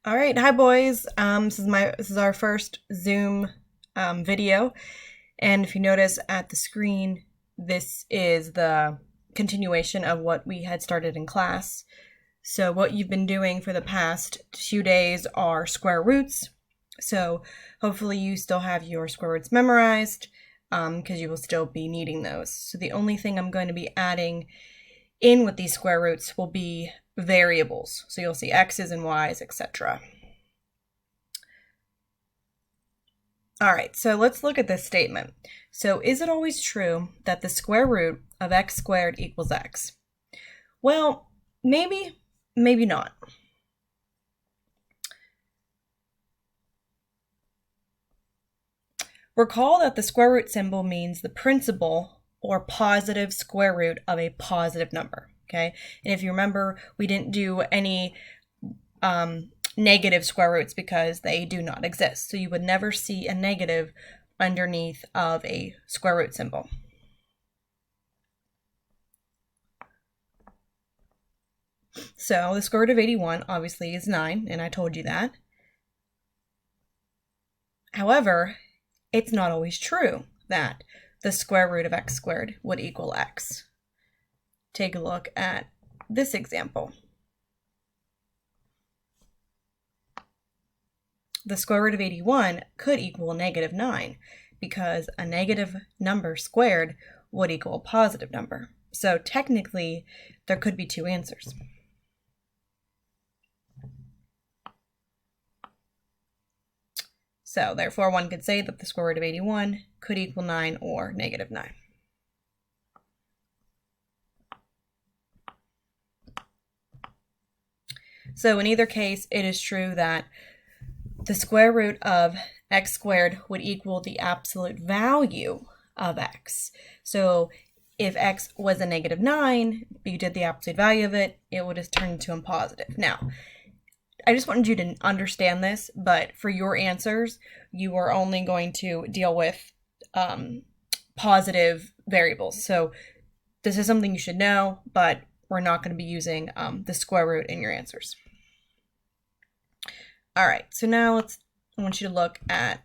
All right, hi boys. This is our first Zoom video, and if you notice at the screen, this is the continuation of what we had started in class. So what you've been doing for the past 2 days are square roots. So hopefully you still have your square roots memorized, because you will still be needing those. So the only thing I'm going to be adding in with these square roots will be variables. So you'll see x's and y's, etc. All right, so let's look at this statement. So is it always true that the square root of x squared equals x? Well, maybe, maybe not. Recall that the square root symbol means the principal or positive square root of a positive number, okay? And if you remember, we didn't do any negative square roots because they do not exist. So you would never see a negative underneath of a square root symbol. So the square root of 81 obviously is 9, and I told you that. However, it's not always true that the square root of x squared would equal x. Take a look at this example. The square root of 81 could equal negative 9 because a negative number squared would equal a positive number. So technically, there could be two answers. So therefore, one could say that the square root of 81 could equal 9 or negative 9. So in either case, it is true that the square root of x squared would equal the absolute value of x. So if x was a negative 9, but you did the absolute value of it, it would have turned into a positive. Now, I just wanted you to understand this, but for your answers, you are only going to deal with positive variables. So this is something you should know, but we're not going to be using the square root in your answers. All right, so now I want you to look at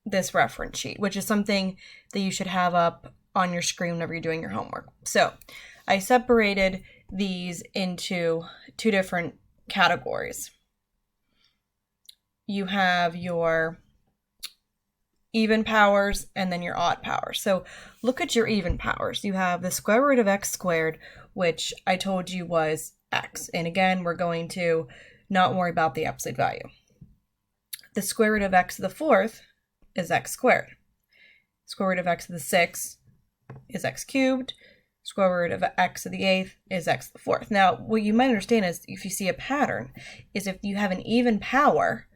this reference sheet, which is something that you should have up on your screen whenever you're doing your homework. So I separated these into two different categories. You have your even powers and then your odd powers. So look at your even powers. You have the square root of x squared, which I told you was x. And again, we're going to not worry about the absolute value. The square root of x to the fourth is x squared. Square root of x to the sixth is x cubed. Square root of x to the eighth is x to the fourth. Now, what you might understand is if you see a pattern, is if you have an even power,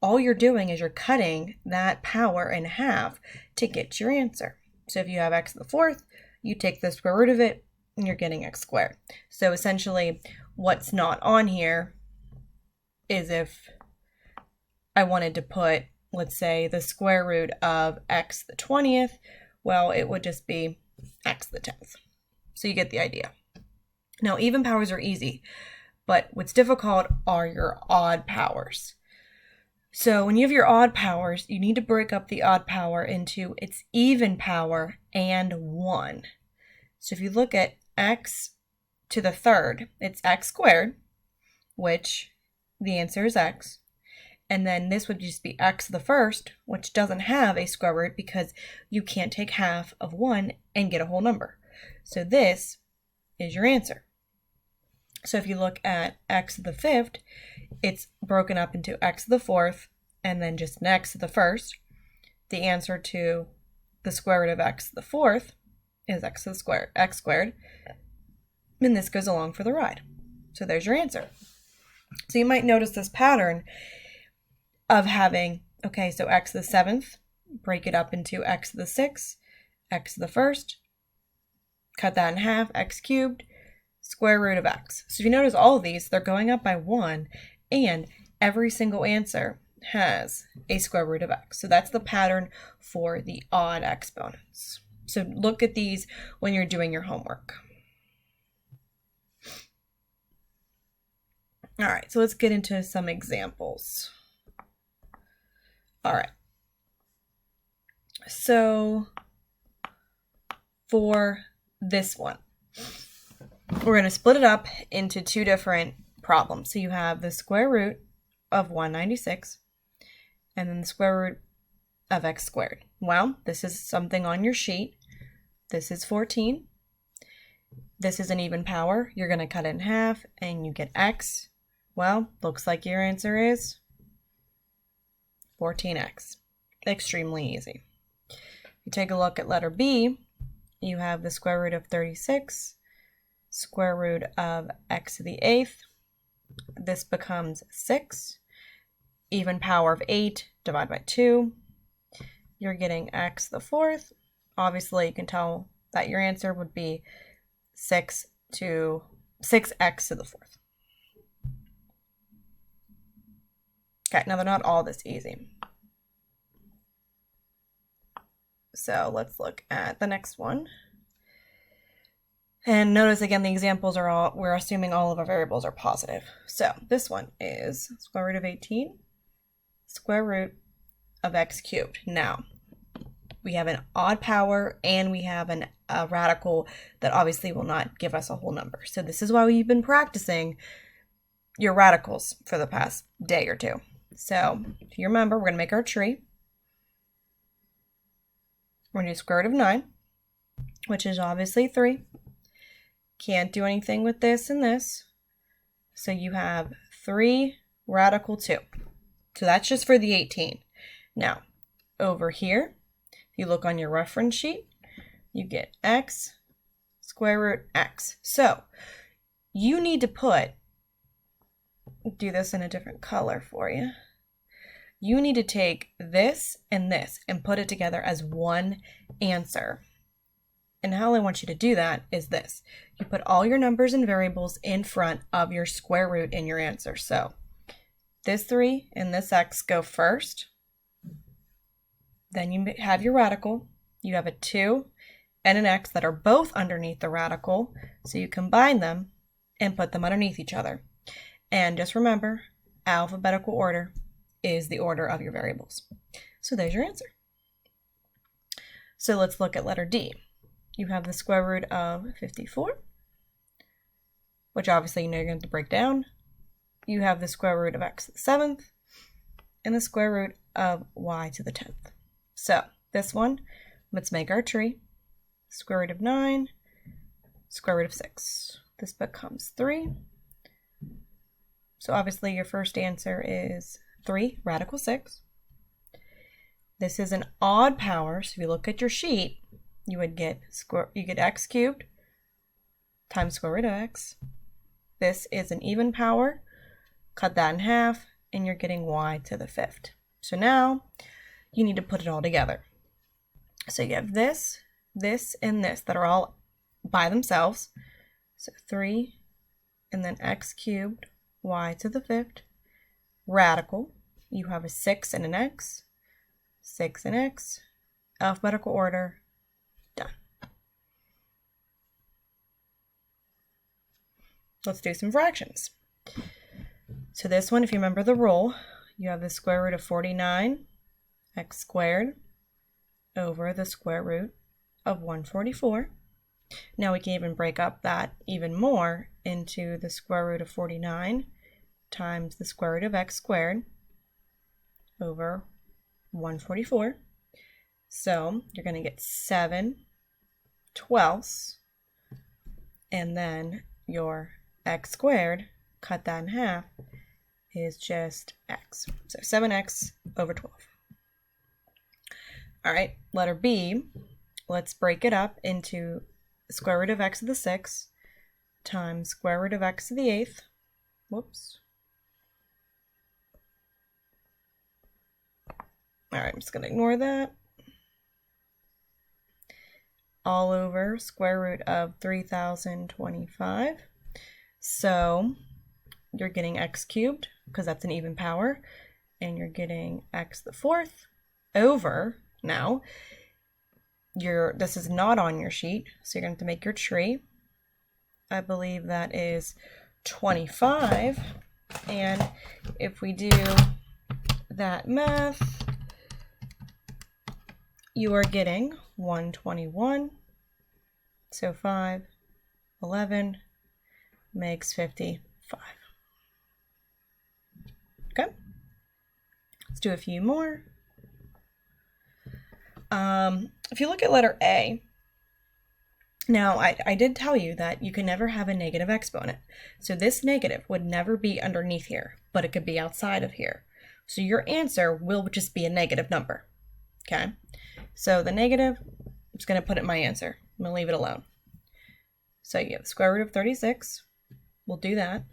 all you're doing is you're cutting that power in half to get your answer. So if you have x to the fourth, you take the square root of it, and you're getting x squared. So essentially, what's not on here is if I wanted to put, let's say, the square root of x to the 20th, well, it would just be x to the 10th. So you get the idea. Now, even powers are easy, but what's difficult are your odd powers. So when you have your odd powers, you need to break up the odd power into its even power and 1. So if you look at x to the third, it's x squared, which the answer is x. And then this would just be x to the first, which doesn't have a square root because you can't take half of 1 and get a whole number. So this is your answer. So if you look at x to the fifth, it's broken up into x to the fourth and then just an x to the first. The answer to the square root of x to the fourth is x squared. And this goes along for the ride. So there's your answer. So you might notice this pattern of having, okay, so x to the seventh, break it up into x to the sixth, x to the first, cut that in half, x cubed, square root of x. So if you notice all of these, they're going up by 1, and every single answer has a square root of x. So that's the pattern for the odd exponents. So look at these when you're doing your homework. All right, so let's get into some examples. All right. So for this one, we're going to split it up into two different problems. So you have the square root of 196 and then the square root of x squared. Well, this is something on your sheet. This is 14. This is an even power. You're going to cut it in half and you get x. Well, looks like your answer is 14x. Extremely easy. If you take a look at letter B, you have the square root of 36, square root of x to the 8th. This becomes 6. Even power of 8 divided by 2. You're getting x to the 4th. Obviously, you can tell that your answer would be 6x to the 4th. Okay, now they're not all this easy. So let's look at the next one. And notice again, the examples are all, we're assuming all of our variables are positive. So this one is square root of 18, square root of x cubed. Now, we have an odd power and we have a radical that obviously will not give us a whole number. So this is why we've been practicing your radicals for the past day or two. So if you remember, we're going to make our tree. We're going to do square root of 9, which is obviously 3. Can't do anything with this and this. So you have 3 radical 2. So that's just for the 18. Now, over here, if you look on your reference sheet, you get x square root x. So you need to do this in a different color for you. You need to take this and put it together as one answer. And how I want you to do that is this. You put all your numbers and variables in front of your square root in your answer. So this 3 and this x go first. Then you have your radical. You have a 2 and an x that are both underneath the radical. So you combine them and put them underneath each other. And just remember, alphabetical order is the order of your variables. So there's your answer. So let's look at letter D. You have the square root of 54, which obviously you know you're going to have to break down. You have the square root of x to the 7th and the square root of y to the 10th. So this one, let's make our tree. Square root of 9, square root of 6. This becomes 3. So obviously your first answer is 3 radical 6. This is an odd power, so if you look at your sheet, you would get x cubed times square root of x. This is an even power. Cut that in half, and you're getting y to the 5th. So now you need to put it all together. So you have this, and this that are all by themselves. So 3, and then x cubed, y to the 5th. Radical, you have a 6 and an x. 6 and x. Alphabetical order. Done. Let's do some fractions. So this one, if you remember the rule, you have the square root of 49 x squared over the square root of 144. Now we can even break up that even more into the square root of 49 times the square root of x squared over 144. So you're going to get 7/12, and then your x squared, cut that in half, is just x. So 7x over 12. All right, letter B, let's break it up into square root of x to the 6th times square root of x to the 8th. Whoops. All right, I'm just going to ignore that. All over square root of 3025. So you're getting x cubed, because that's an even power, and you're getting x to the 4th over, now, this is not on your sheet, so you're going to have to make your tree. I believe that is 25 And if we do that math, you are getting 121. So 5, 11 makes 55. Okay. Let's do a few more. If you look at letter A, now I did tell you that you can never have a negative exponent. So this negative would never be underneath here, but it could be outside of here. So your answer will just be a negative number. Okay. So the negative, I'm just going to put it in my answer. I'm going to leave it alone. So you have the square root of 36. We'll do that.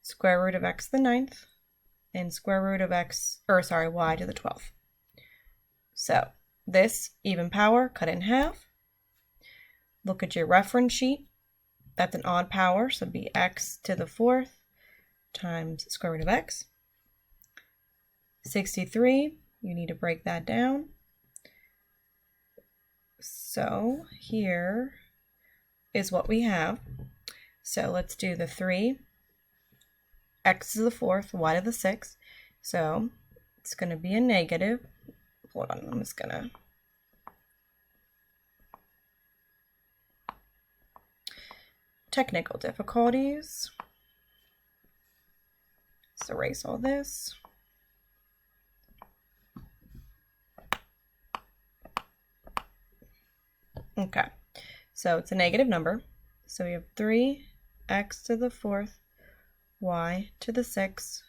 Square root of x to the 9th. And square root of y to the 12th. So this even power, cut in half. Look at your reference sheet. That's an odd power, so it'd be x to the 4th times square root of x. 63, you need to break that down. So here is what we have. So let's do the 3, x to the 4th, y to the 6th. So it's going to be a negative. Hold on, I'm just going to technical difficulties. Let's erase all this. Okay, so it's a negative number. So we have 3x to the 4th, y to the 6th,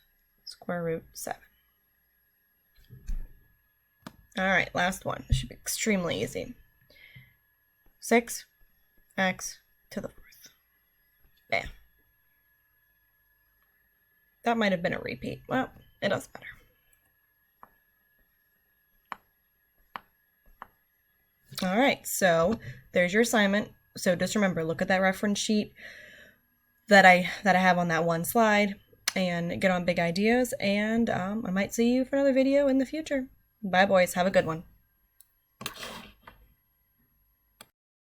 square root 7. All right, last one. This should be extremely easy. 6x to the 4th. Bam. That might have been a repeat. Well, it doesn't matter. All right, so there's your assignment. So just remember, look at that reference sheet that I have on that one slide and get on big ideas. And I might see you for another video in the future. Bye, boys. Have a good one.